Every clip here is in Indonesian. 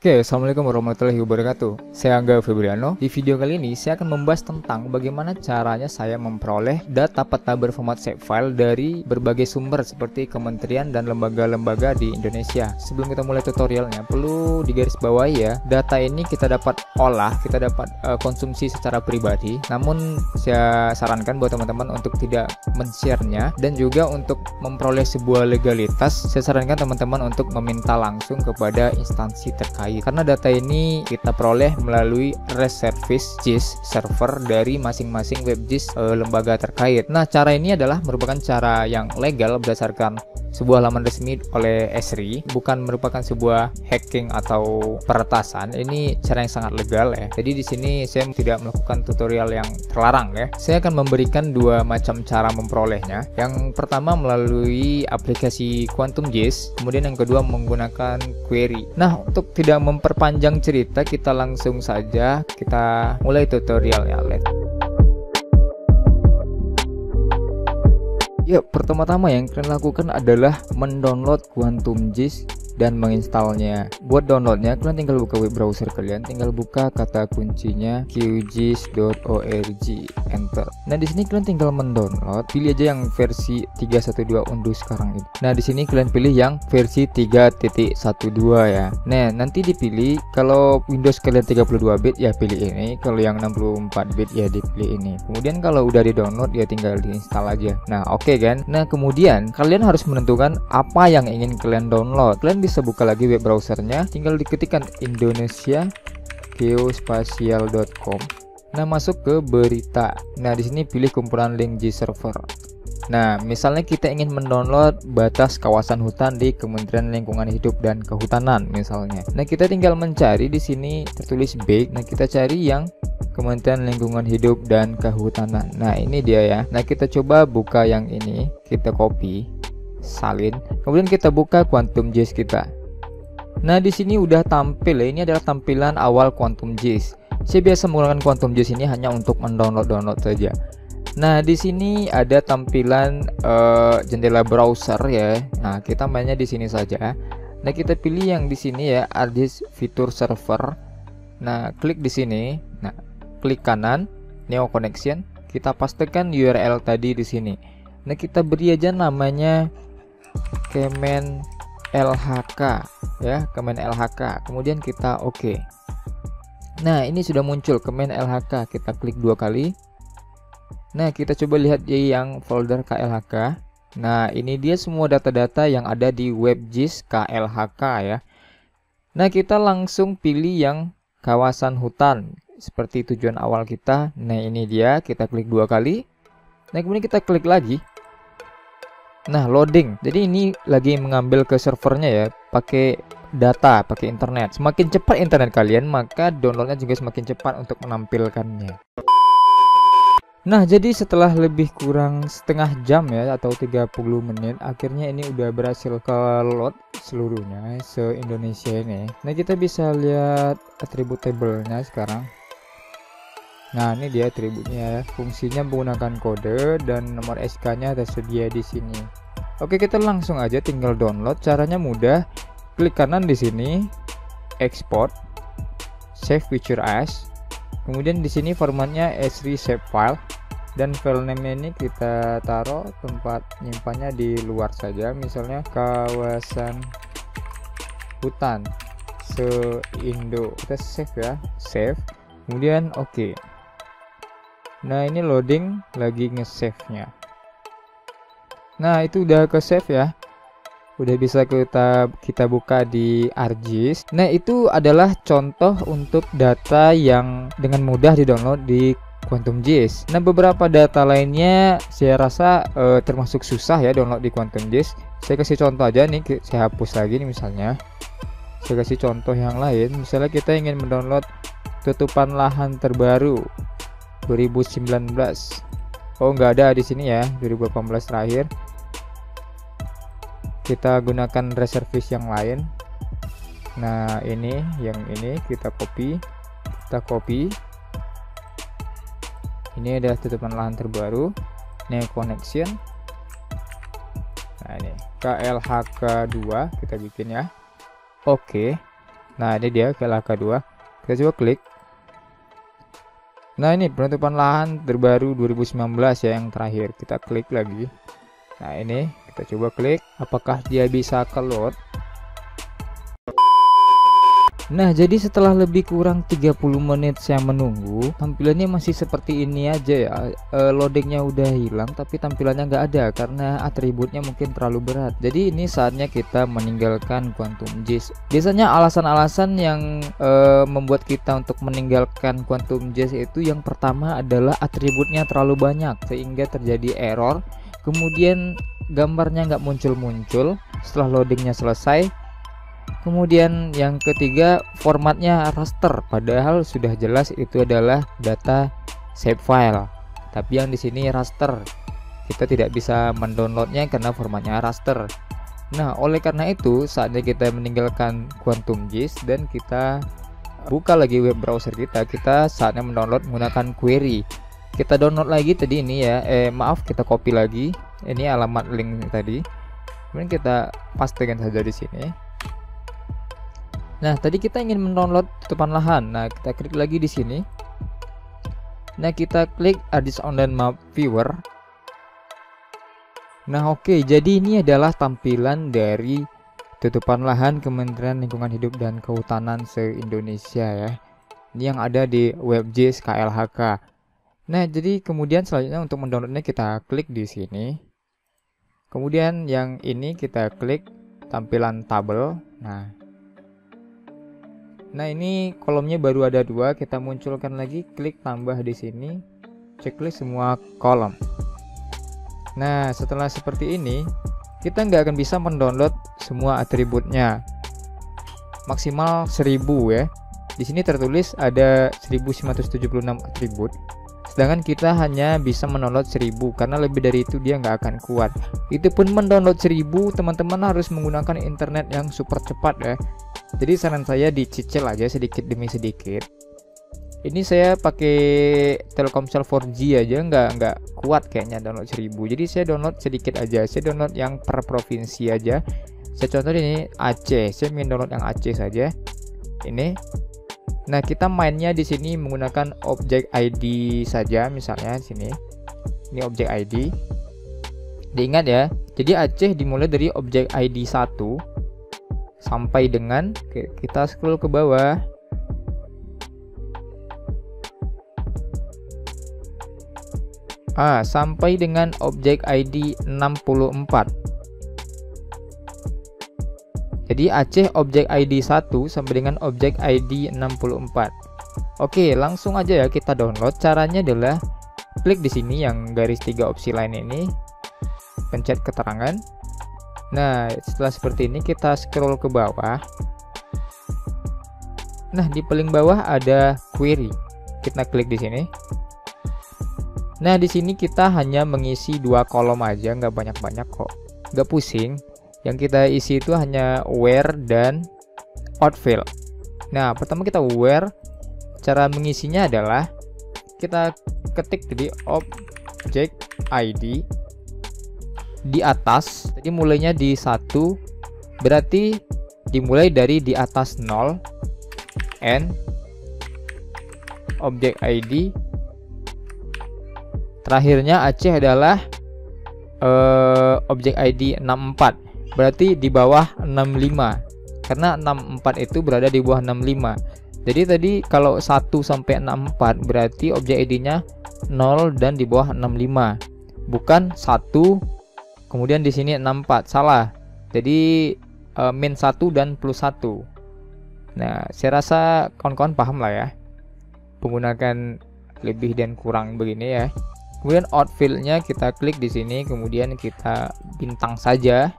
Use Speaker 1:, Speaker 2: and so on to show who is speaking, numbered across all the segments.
Speaker 1: Oke, assalamualaikum warahmatullahi wabarakatuh. Saya Angga Febriano. Di video kali ini saya akan membahas tentang bagaimana caranya saya memperoleh data peta berformat shapefile dari berbagai sumber seperti kementerian dan lembaga-lembaga di Indonesia. Sebelum kita mulai tutorialnya, perlu digarisbawahi ya, data ini kita dapat olah, kita dapat konsumsi secara pribadi. Namun saya sarankan buat teman-teman untuk tidak men-share-nya, dan juga untuk memperoleh sebuah legalitas, saya sarankan teman-teman untuk meminta langsung kepada instansi terkait. Karena data ini kita peroleh melalui REST service JIS server dari masing-masing web JIS lembaga terkait. Nah, cara ini adalah merupakan cara yang legal berdasarkan sebuah laman resmi oleh Esri, bukan merupakan sebuah hacking atau peretasan. Ini cara yang sangat legal ya. Jadi di sini saya tidak melakukan tutorial yang terlarang ya. Saya akan memberikan dua macam cara memperolehnya. Yang pertama melalui aplikasi Quantum JIS, kemudian yang kedua menggunakan query. Nah, untuk tidak memperpanjang cerita, kita langsung saja kita mulai tutorialnya. Ya, pertama-tama yang kalian lakukan adalah mendownload Quantum JIS dan menginstalnya. Buat downloadnya, kalian tinggal buka web browser kalian, tinggal buka kata kuncinya qjis.org, enter. Nah, di sini kalian tinggal mendownload, pilih aja yang versi 3.1.2 unduh sekarang ini. Nah, di sini kalian pilih yang versi 3.1.2 ya. Nah, nanti dipilih, kalau Windows kalian 32 bit ya pilih ini, kalau yang 64 bit ya dipilih ini. Kemudian kalau udah di-download ya tinggal diinstal aja. Nah, oke kan? Nah, kemudian kalian harus menentukan apa yang ingin kalian download. Kalian bisa buka lagi web browsernya, tinggal diketikkan Indonesia geospatial.com. Nah, masuk ke berita. Nah, di sini pilih kumpulan link JIS server. Nah, misalnya kita ingin mendownload batas kawasan hutan di Kementerian Lingkungan Hidup dan Kehutanan misalnya. Nah, kita tinggal mencari, di sini tertulis BIG. Nah, kita cari yang Kementerian Lingkungan Hidup dan Kehutanan. Nah, ini dia ya. Nah, kita coba buka yang ini, kita copy, salin, kemudian kita buka Quantum JIS kita. Nah, di sini udah tampil ya. Ini adalah tampilan awal Quantum JIS. Saya biasa menggunakan Quantum JIS ini hanya untuk mendownload saja. Nah, di sini ada tampilan jendela browser ya. Nah, kita mainnya di sini saja. Nah, kita pilih yang di sini ya, ArcGIS fitur server. Nah, klik di sini. Nah, klik kanan, Neo Connection. Kita pastekan URL tadi di sini. Nah, kita beri aja namanya Kemen LHK ya, Kemen LHK. Kemudian kita oke. Nah, ini sudah muncul Kemen LHK. Kita klik dua kali. Nah, kita coba lihat di yang folder KLHK. Nah, ini dia semua data-data yang ada di web JIS KLHK ya. Nah, kita langsung pilih yang kawasan hutan seperti tujuan awal kita. Nah, ini dia, kita klik dua kali. Nah, kemudian kita klik lagi. Nah, loading. Jadi ini lagi mengambil ke servernya ya, pakai data, pakai internet. Semakin cepat internet kalian, maka downloadnya juga semakin cepat untuk menampilkannya. Nah, jadi setelah lebih kurang setengah jam ya, atau 30 menit, akhirnya ini udah berhasil ke load seluruhnya se-Indonesia ini. Nah, kita bisa lihat atribut table-nya sekarang. Nah, ini dia atributnya ya. Fungsinya menggunakan kode dan nomor SK-nya tersedia di sini. Oke, kita langsung aja tinggal download. Caranya mudah. Klik kanan di sini, export, save picture as. Kemudian di sini formatnya Esri shapefile, dan file name ini kita taruh tempat nyimpannya di luar saja, misalnya kawasan hutan se-Indo. Kita save ya, save. Kemudian oke. Nah, ini loading lagi nge-save-nya. Nah, itu udah ke save ya. Udah bisa kita buka di ArcGIS. Nah, itu adalah contoh untuk data yang dengan mudah di-download di Quantum JIS. Nah, beberapa data lainnya saya rasa termasuk susah ya download di Quantum JIS. Saya kasih contoh aja nih, saya hapus lagi nih misalnya. Saya kasih contoh yang lain. Misalnya kita ingin mendownload tutupan lahan terbaru 2019. Oh, nggak ada di sini ya, 2018 terakhir. Kita gunakan reservis yang lain. Nah, ini yang ini kita copy, ini ada tutupan lahan terbaru, Neo Connection. Nah, ini KLHK2 kita bikin ya. Oke. Nah, ini dia KLHK2. Kita coba klik. Nah, ini penutupan lahan terbaru 2019 ya, yang terakhir. Kita klik lagi. Nah, ini kita coba klik, apakah dia bisa keload. Nah, jadi setelah lebih kurang 30 menit saya menunggu, tampilannya masih seperti ini aja ya. Loadingnya udah hilang, tapi tampilannya nggak ada karena atributnya mungkin terlalu berat. Jadi ini saatnya kita meninggalkan QuantumJS. Biasanya alasan-alasan yang membuat kita untuk meninggalkan QuantumJS itu, yang pertama adalah atributnya terlalu banyak sehingga terjadi error. Kemudian gambarnya nggak muncul-muncul setelah loadingnya selesai. Kemudian yang ketiga, formatnya raster, padahal sudah jelas itu adalah data save file, tapi yang di sini raster. Kita tidak bisa mendownloadnya karena formatnya raster. Nah, oleh karena itu saatnya kita meninggalkan QuantumJS dan kita buka lagi web browser kita saatnya mendownload menggunakan query. Kita download lagi tadi ini ya, kita copy lagi ini alamat link tadi, kemudian kita pastekan saja di sini. Nah, tadi kita ingin mendownload tutupan lahan. Nah, kita klik lagi di sini. Nah, kita klik Add this online map viewer. Nah, oke, jadi ini adalah tampilan dari tutupan lahan Kementerian Lingkungan Hidup dan Kehutanan se-Indonesia ya. Ini yang ada di WebJS KLHK. Nah, jadi kemudian selanjutnya untuk mendownloadnya kita klik di sini. Kemudian yang ini kita klik tampilan tabel. Nah, ini kolomnya baru ada 2, kita munculkan lagi, klik tambah di sini, checklist semua kolom. Nah, setelah seperti ini, kita nggak akan bisa mendownload semua atributnya. Maksimal 1000 ya. Di sini tertulis ada 1976 atribut. Sedangkan kita hanya bisa mendownload 1000 karena lebih dari itu dia nggak akan kuat. Itu pun mendownload 1000, teman-teman harus menggunakan internet yang super cepat ya. Jadi saran saya dicicil aja sedikit demi sedikit. Ini saya pakai Telkomsel 4G aja nggak kuat kayaknya download 1000. Jadi saya download sedikit aja. Saya download yang per provinsi aja. Saya contoh ini Aceh. Saya ingin download yang Aceh saja. Ini. Nah, kita mainnya di sini menggunakan objek ID saja, misalnya sini. Ini objek ID. Diingat ya. Jadi Aceh dimulai dari objek ID 1 sampai dengan kita scroll ke bawah. Sampai dengan objek ID 64. Jadi Aceh objek ID 1 sampai dengan objek ID 64. Oke, langsung aja ya kita download. Caranya adalah klik di sini yang garis 3 opsi lain ini. Pencet keterangan. Nah, setelah seperti ini kita scroll ke bawah. Nah, di paling bawah ada query. Kita klik di sini. Nah, di sini kita hanya mengisi 2 kolom aja, nggak banyak-banyak kok. Nggak pusing. Yang kita isi itu hanya where dan outfill. Nah, pertama kita where. Cara mengisinya adalah kita ketik di object ID di atas. Jadi mulainya di 1, berarti dimulai dari di atas 0 and object ID terakhirnya Aceh adalah objek ID 64, berarti di bawah 65 karena 64 itu berada di bawah 65. Jadi tadi kalau 1 sampai 64 berarti objek ID-nya 0 dan di bawah 65, bukan 1 kemudian di sini 64, salah. Jadi min 1 dan plus 1. Nah, saya rasa kawan-kawan paham lah ya menggunakan lebih dan kurang begini ya. Kemudian outfill-nya kita klik di sini, kemudian kita bintang saja.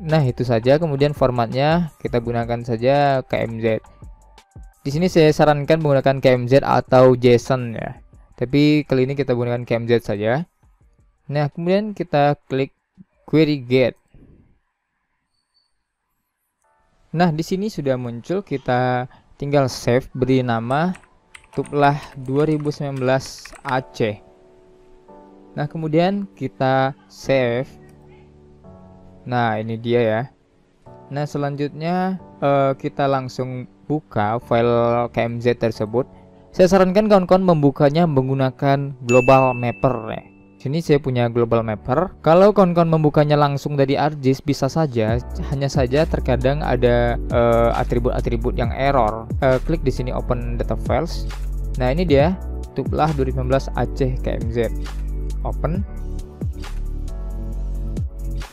Speaker 1: Nah, itu saja. Kemudian formatnya kita gunakan saja KMZ. Di sini saya sarankan menggunakan KMZ atau JSON ya. Tapi kali ini kita gunakan KMZ saja. Nah, kemudian kita klik query get. Nah, di sini sudah muncul, kita tinggal save, beri nama Tuplah 2019 Aceh. Nah, kemudian kita save. Nah, ini dia ya. Nah selanjutnya kita langsung buka file KMZ tersebut. Saya sarankan kawan-kawan membukanya menggunakan global mapper ya. Sini saya punya global mapper. Kalau kawan-kawan membukanya langsung dari ArcGIS bisa saja, hanya saja terkadang ada atribut-atribut yang error. Klik di sini open data files. Nah ini dia, tutuplah 2015 Aceh KMZ. Open.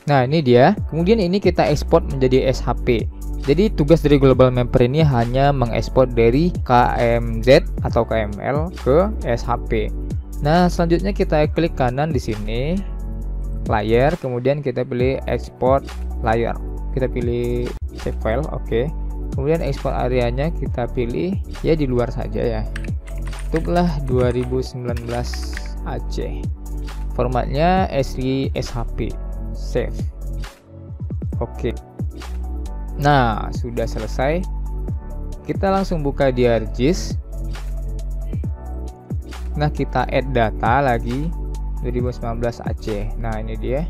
Speaker 1: Nah ini dia. Kemudian ini kita ekspor menjadi SHP. Jadi tugas dari global mapper ini hanya mengekspor dari KMZ atau KML ke SHP. Nah, selanjutnya kita klik kanan di sini, layer, kemudian kita pilih export layer. Kita pilih save file, oke. Kemudian export areanya kita pilih ya di luar saja ya. Tutuplah 2019 Aceh. Formatnya SRI SHP. Save. Oke. Nah, sudah selesai. Kita langsung buka di ArcGIS. Nah kita add data lagi 2019 Aceh. Nah ini dia.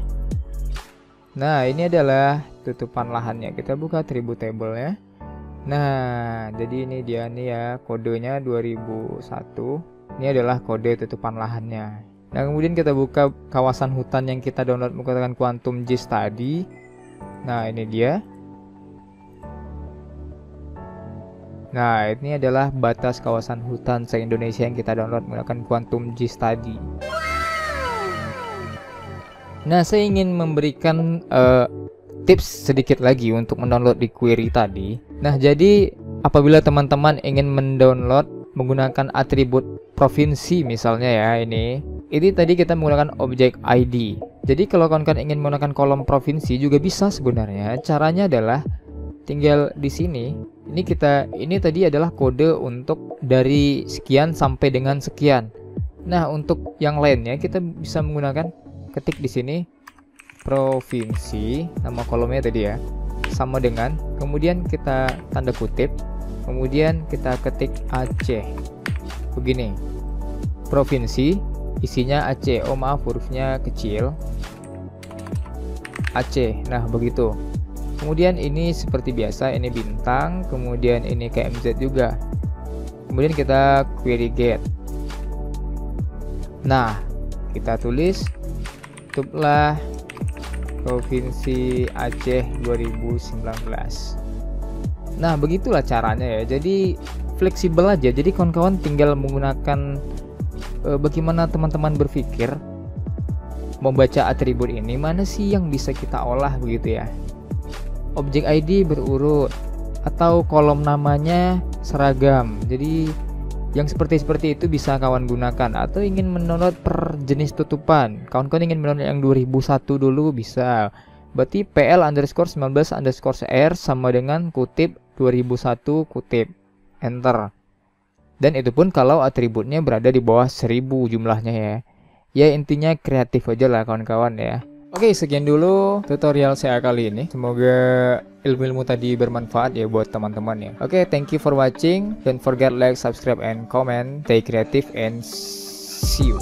Speaker 1: Nah ini adalah tutupan lahannya. Kita buka attribute table ya. Nah jadi ini dia nih ya, kodenya 2001. Ini adalah kode tutupan lahannya. Nah kemudian kita buka kawasan hutan yang kita download menggunakan QuantumGIS tadi. Nah ini dia. Nah, ini adalah batas kawasan hutan se-Indonesia yang kita download menggunakan QuantumGIS tadi. Nah, saya ingin memberikan tips sedikit lagi untuk mendownload di query tadi. Nah, jadi apabila teman-teman ingin mendownload menggunakan atribut provinsi misalnya ya, ini tadi kita menggunakan objek ID. Jadi kalau kawan-kawan ingin menggunakan kolom provinsi juga bisa sebenarnya. Caranya adalah tinggal di sini. Ini tadi adalah kode untuk dari sekian sampai dengan sekian. Nah, untuk yang lainnya kita bisa menggunakan ketik di sini provinsi, nama kolomnya tadi ya, sama dengan, kemudian kita tanda kutip, kemudian kita ketik Aceh. Begini. Provinsi, isinya Aceh. Oh, maaf hurufnya kecil. Aceh. Nah, begitu. Kemudian ini seperti biasa, ini bintang, kemudian ini KMZ juga. Kemudian kita query get. Nah, kita tulis tutuplah Provinsi Aceh 2019. Nah, begitulah caranya ya. Jadi fleksibel aja. Jadi kawan-kawan tinggal menggunakan bagaimana teman-teman berpikir membaca atribut ini, mana sih yang bisa kita olah begitu ya. Objek ID berurut atau kolom namanya seragam. Jadi yang seperti itu bisa kawan gunakan. Atau ingin mendownload per jenis tutupan, kawan-kawan ingin mendownload yang 2001 dulu bisa. Berarti PL_19_R sama dengan kutip 2001 kutip enter. Dan itu pun kalau atributnya berada di bawah 1000 jumlahnya ya. Ya intinya kreatif aja lah kawan-kawan ya. Oke, sekian dulu tutorial saya kali ini. Semoga ilmu-ilmu tadi bermanfaat ya buat teman-teman ya. Oke, thank you for watching. Don't forget like, subscribe, and comment. Stay creative and see you.